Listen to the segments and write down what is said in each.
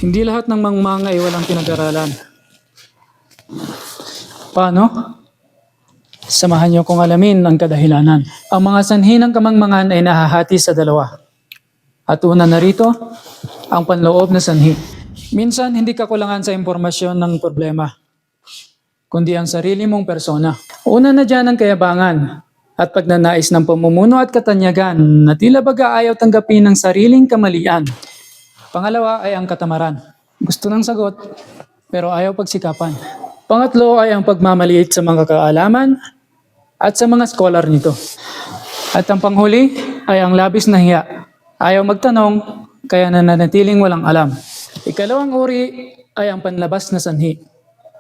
Hindi lahat ng mangmang ay walang pinag-aralan. Paano? Samahan niyo kong alamin ang kadahilanan. Ang mga sanhi ng kamangmangan ay nahahati sa dalawa. At una na rito, ang panloob na sanhi. Minsan, hindi kakulangan sa impormasyon ng problema, kundi ang sarili mong persona. Una na dyan ang kayabangan at pagnanais ng pamumuno at katanyagan na tila baga ayaw tanggapin ng sariling kamalian. Pangalawa ay ang katamaran. Gusto ng sagot, pero ayaw pagsikapan. Pangatlo ay ang pagmamaliit sa mga kaalaman at sa mga scholar nito. At ang panghuli ay ang labis na hiya. Ayaw magtanong, kaya nananatiling walang alam. Ikalawang uri ay ang panlabas na sanhi,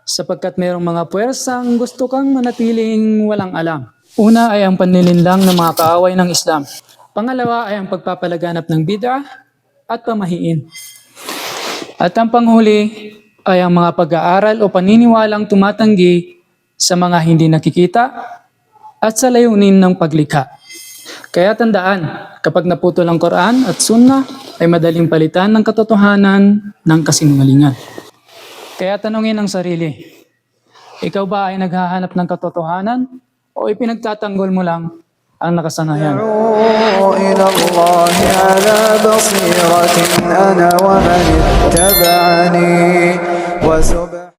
sapagkat mayroong mga puwersang gusto kang manatiling walang alam. Una ay ang panlilinlang ng mga kaaway ng Islam. Pangalawa ay ang pagpapalaganap ng bid'ah at pamahiin. At ang panghuli ay ang mga pag-aaral o paniniwalang tumatanggi sa mga hindi nakikita at sa layunin ng paglikha. Kaya tandaan, kapag naputol ang Quran at Sunnah, ay madaling palitan ng katotohanan ng kasinungalingan. Kaya tanungin ang sarili, ikaw ba ay naghahanap ng katotohanan o ipinagtatanggol mo lang ang nakasanayan? إلى الله على بصيرة أنا ومن اتبعني